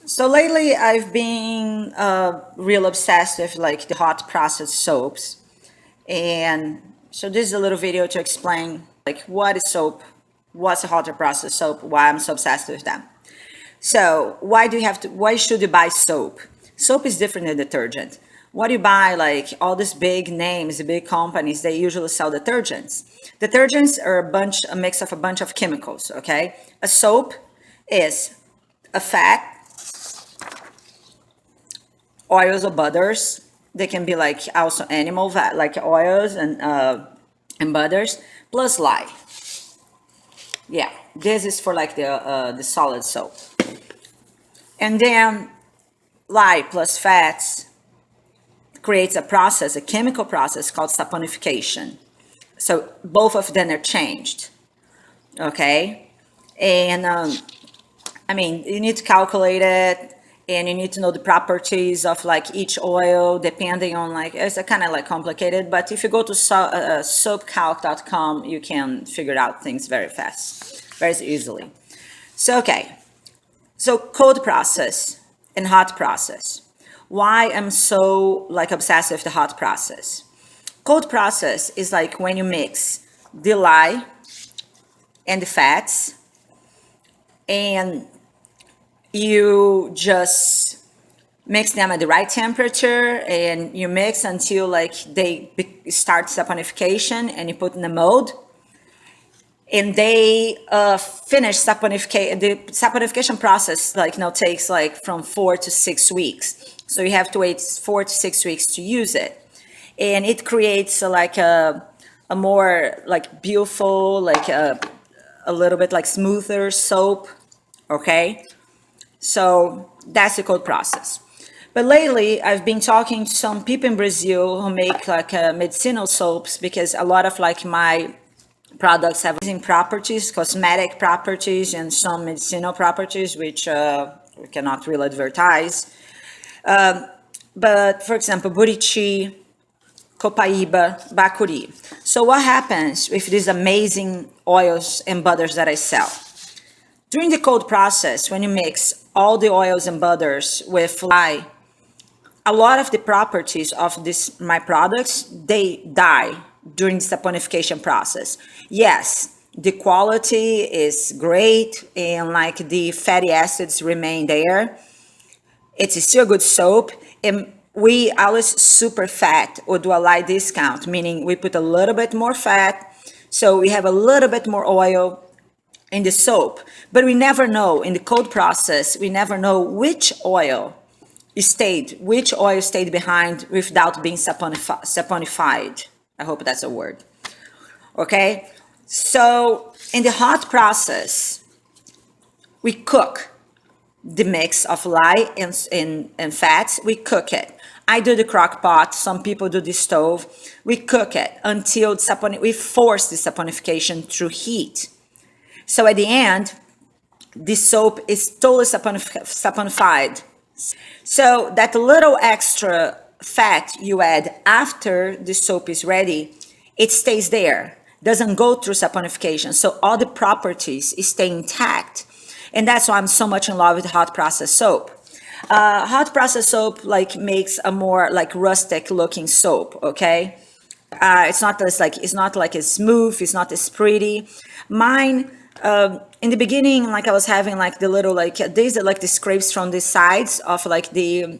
So lately, I've been real obsessed with like the hot processed soaps, and so this is a little video to explain like what is soap, what's a hot processed soap, why I'm so obsessed with them. So why do you have to? Why should you buy soap? Soap is different than detergent. What you buy, like all these big names, the big companies, they usually sell detergents. Detergents are a mix of a bunch of chemicals. Okay, a soap is a fat, oils or butters. They can be like also animal fat, like oils and butters, plus lye. Yeah, this is for like the solid soap. And then lye plus fats creates a process, a chemical process called saponification. So both of them are changed. Okay, and I mean, you need to calculate it, and you need to know the properties of like each oil depending on like it's a kind of like complicated, but if you go to soapcalc.com you can figure out things very fast, very easily. So okay, so cold process and hot process. Why I'm so like obsessed with the hot process? Cold process is like when you mix the lye and the fats, and you just mix them at the right temperature, and you mix until like they start saponification, and you put in the mold, and they finish saponification. The saponification process like takes like from 4 to 6 weeks, so you have to wait 4 to 6 weeks to use it, and it creates like a more like beautiful, like a little bit like smoother soap. Okay, so that's the cold process. But lately, I've been talking to some people in Brazil who make like medicinal soaps, because a lot of like my products have amazing properties, cosmetic properties, and some medicinal properties, which we cannot really advertise. But for example, Buriti, Copaíba, Bacuri. So what happens with these amazing oils and butters that I sell? During the cold process, when you mix all the oils and butters with lye, a lot of the properties of this my products, they die during the saponification process. Yes, the quality is great, and like the fatty acids remain there. It's still a good soap, and we always super fat or do a light discount, meaning we put a little bit more fat, so we have a little bit more oil in the soap. But we never know in the cold process, we never know which oil stayed behind without being saponified. I hope that's a word. Okay, so in the hot process, we cook the mix of lye and fats. We cook it. I do the crock pot, some people do the stove. We cook it until we force the saponification through heat. So at the end, the soap is totally saponified. So that little extra fat you add after the soap is ready, it stays there, doesn't go through saponification. So all the properties stay intact. And that's why I'm so much in love with hot process soap. Hot process soap like makes a more like rustic looking soap. Okay, it's not like as smooth, it's not as pretty. Mine, in the beginning, like I was having like the little like these are like the scrapes from the sides of like the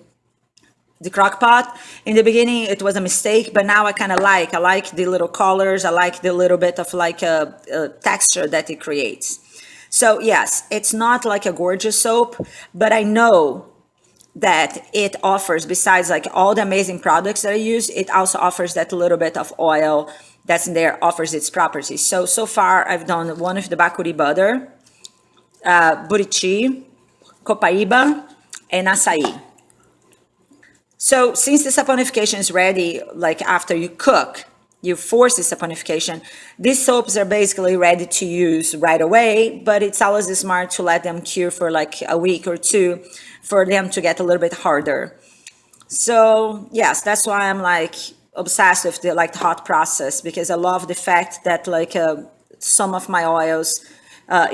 crock pot. In the beginning it was a mistake, but now I like the little colors, I like the little bit of like a texture that it creates. So yes, it's not like a gorgeous soap, but I know that it offers, besides like all the amazing products that I use, it also offers that little bit of oil that's in there, offers its properties. So far I've done one of the Bacuri butter, Buriti, Copaíba, and Açaí. So since the saponification is ready, like after you cook, you force the saponification, these soaps are basically ready to use right away, but it's always smart to let them cure for like a week or two for them to get a little bit harder. So yes, that's why I'm like obsessed with the like the hot process, because I love the fact that like some of my oils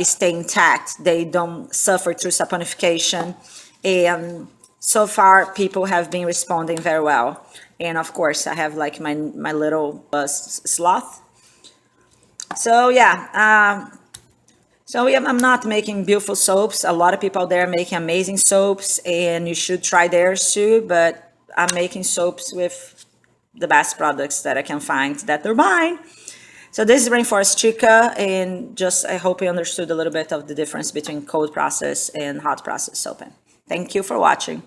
stay intact. They don't suffer through saponification, And so far, people have been responding very well. And of course, I have like my little sloth. So yeah, I'm not making beautiful soaps. A lot of people out there are making amazing soaps, and you should try theirs too. But I'm making soaps with the best products that I can find that are mine. So this is Rainforest Chica, and just I hope you understood a little bit of the difference between cold process and hot process soaping. Thank you for watching.